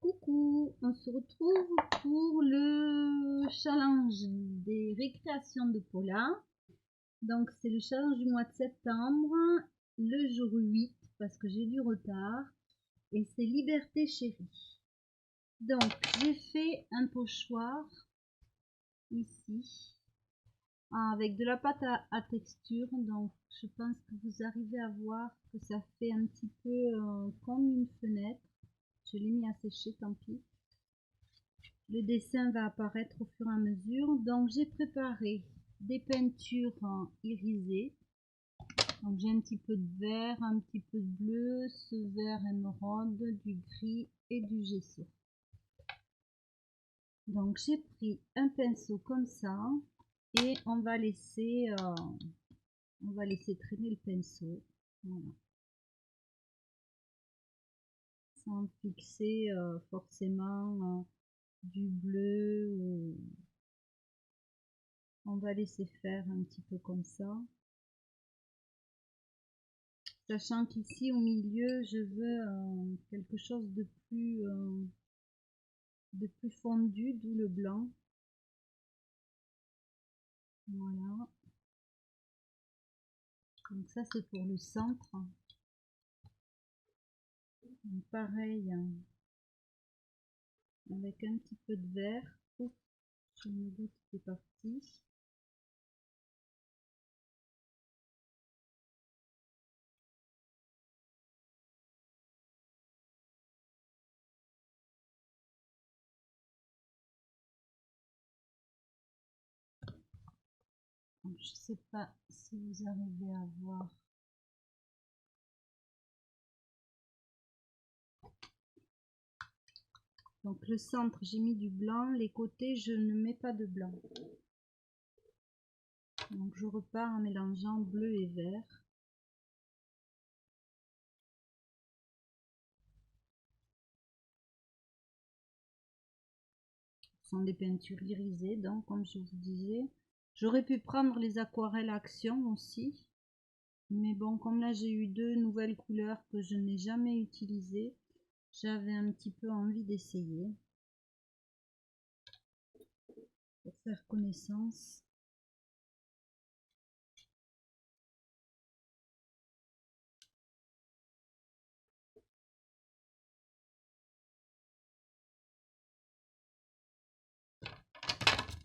Coucou, on se retrouve pour le challenge des récréations de Paula. Donc c'est le challenge du mois de septembre, le jour 8 parce que j'ai du retard et c'est Liberté Chérie. Donc j'ai fait un pochoir ici avec de la pâte à texture, donc je pense que vous arrivez à voir que ça fait un petit peu comme une fenêtre. Je l'ai mis à sécher, tant pis. Le dessin va apparaître au fur et à mesure. Donc j'ai préparé des peintures irisées. Donc j'ai un petit peu de vert, un petit peu de bleu, ce vert émeraude, du gris et du gesso. Donc j'ai pris un pinceau comme ça et on va laisser traîner le pinceau. Voilà. Sans fixer forcément du bleu ou on va laisser faire un petit peu comme ça, sachant qu'ici au milieu je veux quelque chose de plus fondu, d'où le blanc. Voilà, donc ça c'est pour le centre. Donc pareil, avec un petit peu de vert. Oups, je me doute que c'est parti. Je sais pas si vous arrivez à voir. Donc le centre, j'ai mis du blanc. Les côtés, je ne mets pas de blanc. Donc je repars en mélangeant bleu et vert. Ce sont des peintures irisées, donc comme je vous disais. J'aurais pu prendre les aquarelles action aussi. Mais bon, comme là j'ai eu deux nouvelles couleurs que je n'ai jamais utilisées, j'avais un petit peu envie d'essayer. Pour faire connaissance.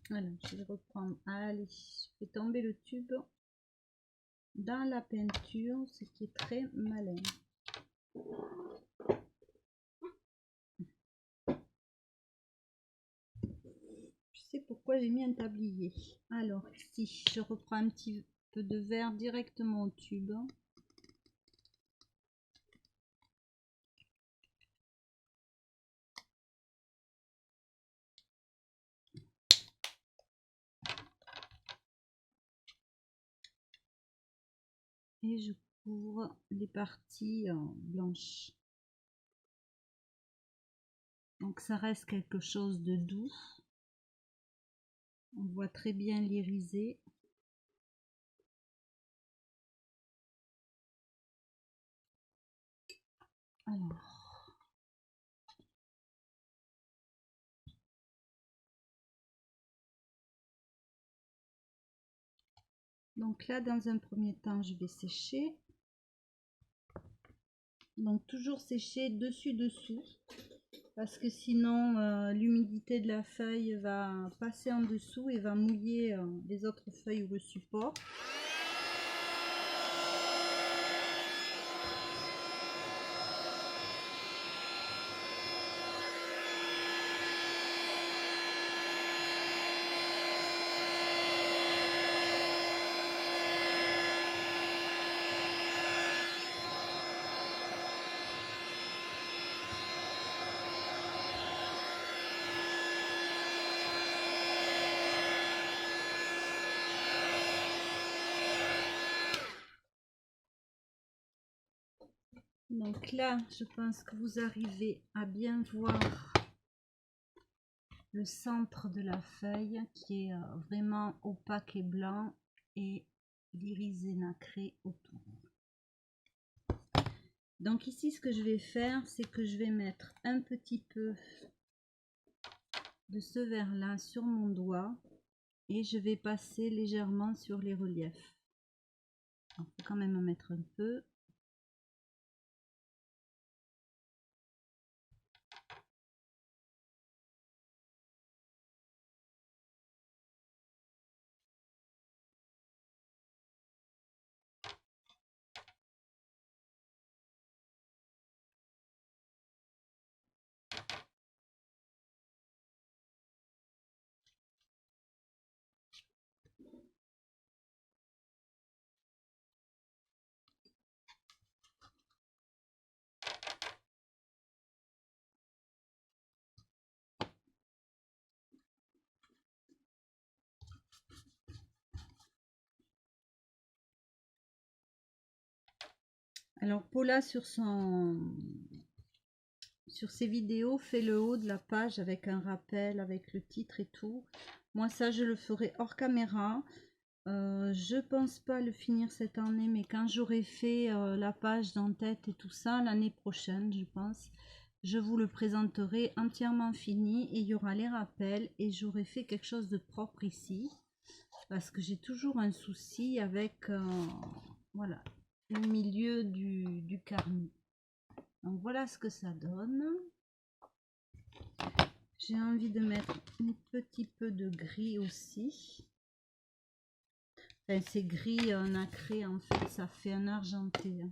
Voilà, je vais reprendre. Allez, je fais tomber le tube dans la peinture, ce qui est très malin. Je sais pourquoi j'ai mis un tablier. Alors ici, je reprends un petit peu de vert directement au tube. Et je couvre les parties blanches. Donc ça reste quelque chose de doux. On voit très bien l'irisé. Alors, donc là, dans un premier temps, je vais sécher. Donc toujours sécher dessus-dessous, parce que sinon l'humidité de la feuille va passer en dessous et va mouiller les autres feuilles ou le support. Donc là, je pense que vous arrivez à bien voir le centre de la feuille qui est vraiment opaque et blanc et l'irisé nacré autour. Donc ici, ce que je vais faire, c'est que je vais mettre un petit peu de ce vert-là sur mon doigt et je vais passer légèrement sur les reliefs. On peut quand même en mettre un peu. Alors Paula sur ses vidéos fait le haut de la page avec un rappel, avec le titre et tout. Moi ça je le ferai hors caméra. Je pense pas le finir cette année, mais quand j'aurai fait la page d'en-tête et tout ça, l'année prochaine je pense, je vous le présenterai entièrement fini et il y aura les rappels et j'aurai fait quelque chose de propre ici. Parce que j'ai toujours un souci avec voilà, le milieu du carnet. Donc voilà ce que ça donne. J'ai envie de mettre un petit peu de gris aussi. Enfin, c'est gris nacré en fait, ça fait un argenté.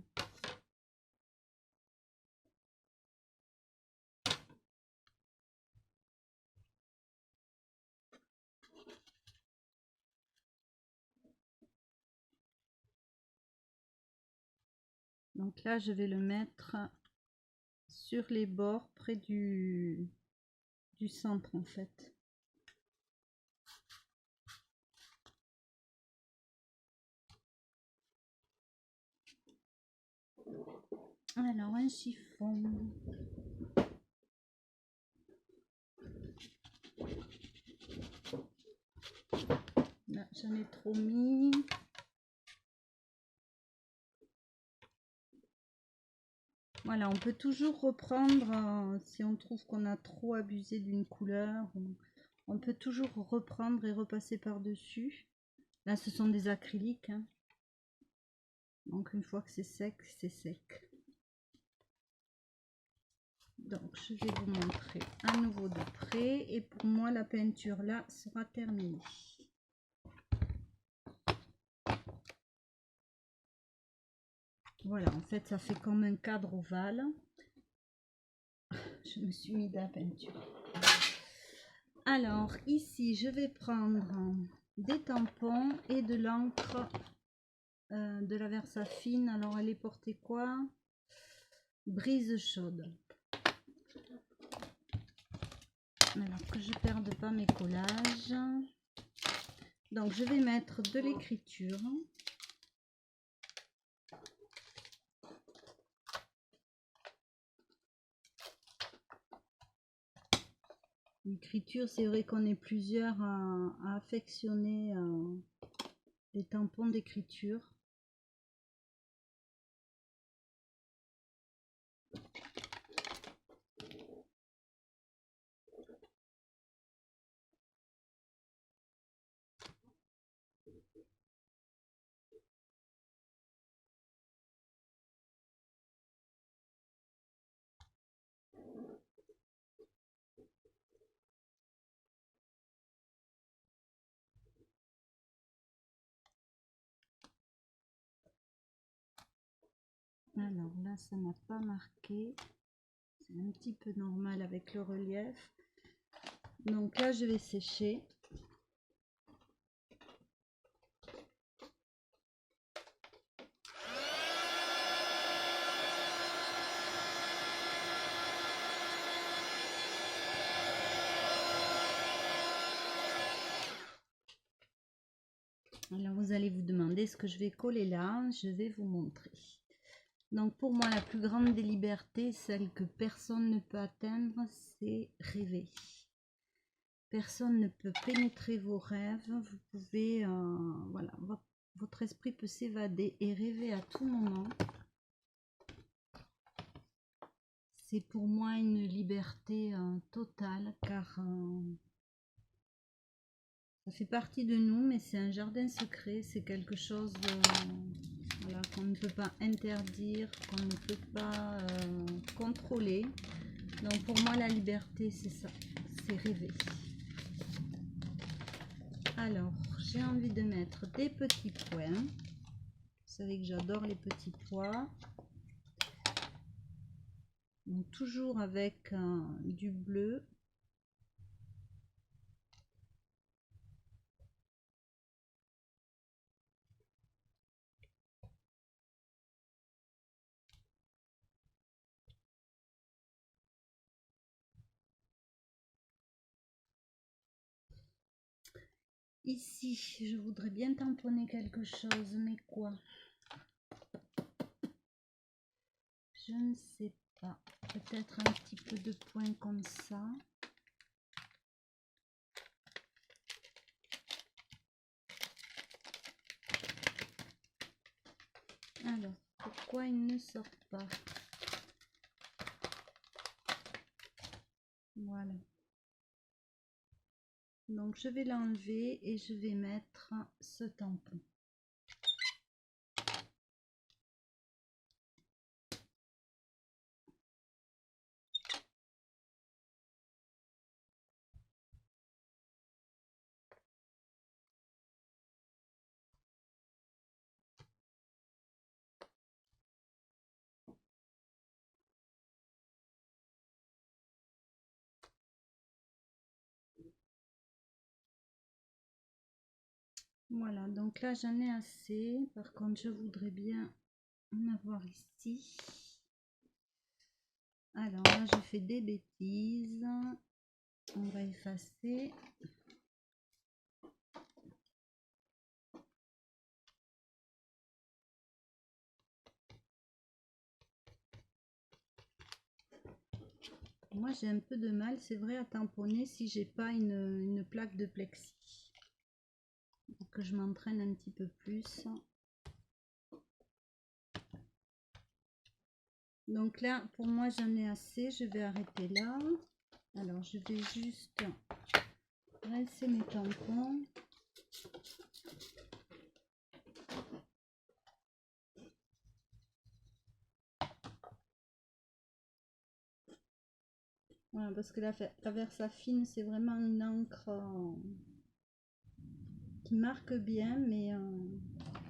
Donc là, je vais le mettre sur les bords, près du centre en fait. Alors, un chiffon. Là, j'en ai trop mis. Voilà, on peut toujours reprendre si on trouve qu'on a trop abusé d'une couleur. On peut toujours reprendre et repasser par-dessus. Là, ce sont des acryliques. Hein. Donc, une fois que c'est sec, c'est sec. Donc, je vais vous montrer à nouveau de près. Et pour moi, la peinture là sera terminée. Voilà, en fait, ça fait comme un cadre ovale. Je me suis mis de la peinture. Alors, ici, je vais prendre des tampons et de l'encre de la Versafine. Alors, elle est portée quoi? Brise chaude. Alors que je ne perde pas mes collages. Donc, je vais mettre de l'écriture. L'écriture, c'est vrai qu'on est plusieurs à affectionner les tampons d'écriture. Alors là, ça n'a pas marqué. C'est un petit peu normal avec le relief. Donc là, je vais sécher. Alors vous allez vous demander ce que je vais coller là. Je vais vous montrer. Donc pour moi, la plus grande des libertés, celle que personne ne peut atteindre, c'est rêver. Personne ne peut pénétrer vos rêves. Vous pouvez, voilà, votre esprit peut s'évader et rêver à tout moment. c'est pour moi une liberté totale, car ça fait partie de nous, mais c'est un jardin secret, c'est quelque chose voilà, qu'on ne peut pas interdire, qu'on ne peut pas contrôler. Donc pour moi la liberté c'est ça, c'est rêver. Alors j'ai envie de mettre des petits pois. Vous savez que j'adore les petits pois. Donc toujours avec du bleu. Ici, je voudrais bien tamponner quelque chose, mais quoi? Je ne sais pas. Peut-être un petit peu de point comme ça. Alors, pourquoi il ne sort pas? Voilà. Donc, je vais l'enlever et je vais mettre ce tampon. Voilà, donc là j'en ai assez. Par contre, je voudrais bien en avoir ici. Alors là, je fais des bêtises. On va effacer. Moi, j'ai un peu de mal, c'est vrai, à tamponner si j'ai pas une plaque de plexi. Donc, que je m'entraîne un petit peu plus. Donc là, pour moi, j'en ai assez. Je vais arrêter là. Alors, je vais juste rincer mes tampons. Voilà, parce que la Versafine, c'est vraiment une encre qui marque bien, mais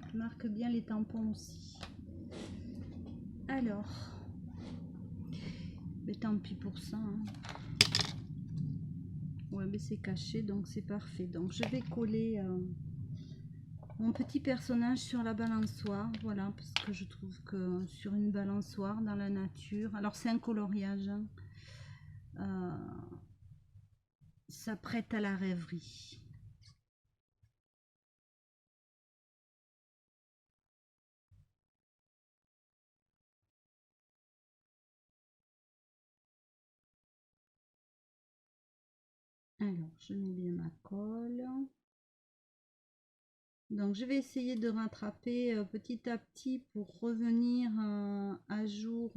qui marque bien les tampons aussi. Alors, mais tant pis pour ça. Hein. Ouais, mais c'est caché, donc c'est parfait. Donc, je vais coller mon petit personnage sur la balançoire. Voilà, parce que je trouve que sur une balançoire dans la nature, alors c'est un coloriage, hein, ça prête à la rêverie. Alors, je mets bien ma colle. Donc, je vais essayer de rattraper petit à petit pour revenir à jour.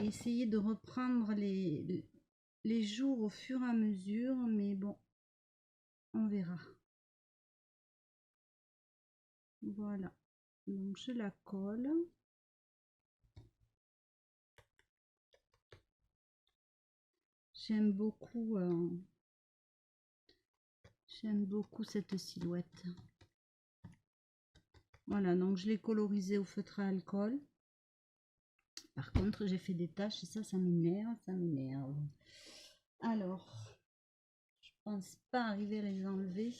Essayer de reprendre les jours au fur et à mesure, mais bon, on verra. Voilà. Donc, je la colle. J'aime beaucoup cette silhouette. Voilà, donc je l'ai colorisé au feutre à alcool. Par contre, j'ai fait des taches et ça m'énerve, ça m'énerve. Alors, je pense pas arriver à les enlever.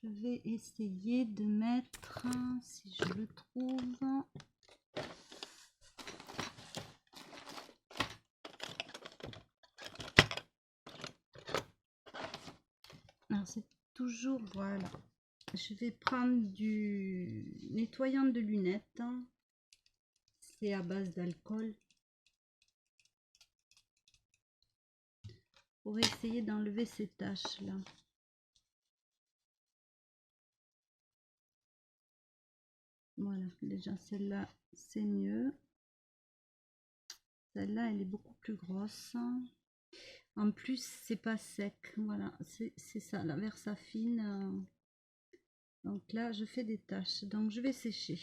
Je vais essayer de mettre, si je le trouve, alors c'est toujours, voilà, je vais prendre du nettoyant de lunettes, c'est à base d'alcool, pour essayer d'enlever ces taches là. Voilà, déjà celle-là, c'est mieux. Celle-là, elle est beaucoup plus grosse. En plus, c'est pas sec. Voilà, c'est ça, la Versafine. Donc là, je fais des taches. Donc, je vais sécher.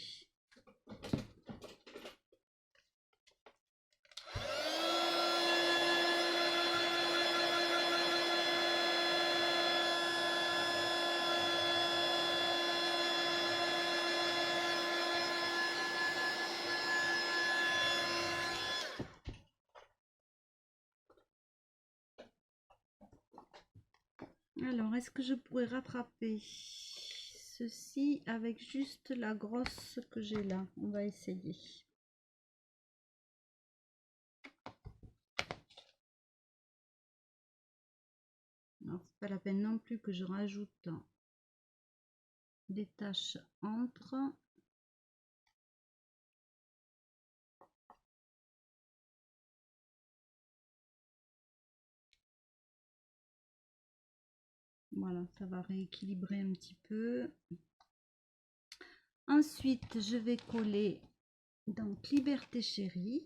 Alors, est-ce que je pourrais rattraper ceci avec juste la grosse que j'ai là? On va essayer. Alors, c'est pas la peine non plus que je rajoute des taches entre. Voilà, ça va rééquilibrer un petit peu. Ensuite, je vais coller donc Liberté Chérie.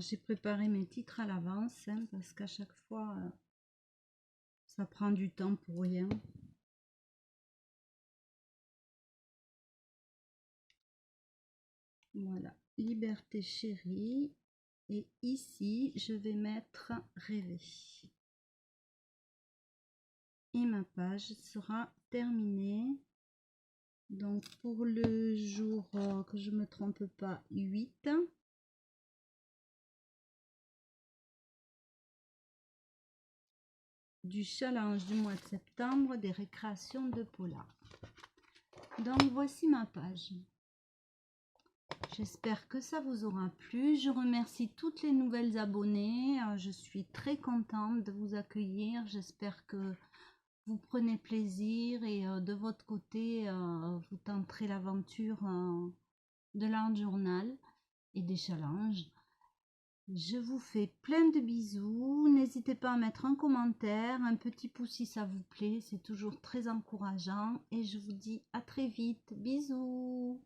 J'ai préparé mes titres à l'avance hein, parce qu'à chaque fois, ça prend du temps pour rien. Voilà, Liberté Chérie. Et ici, je vais mettre Rêver. Et ma page sera terminée. Donc pour le jour, que je me trompe pas, 8. Du challenge du mois de septembre des récréations de Paula. Donc voici ma page. J'espère que ça vous aura plu. Je remercie toutes les nouvelles abonnées. Je suis très contente de vous accueillir. J'espère que vous prenez plaisir et de votre côté, vous tenterez l'aventure de l'Art Journal et des challenges. Je vous fais plein de bisous. N'hésitez pas à mettre un commentaire, un petit pouce si ça vous plaît. C'est toujours très encourageant. Et je vous dis à très vite. Bisous.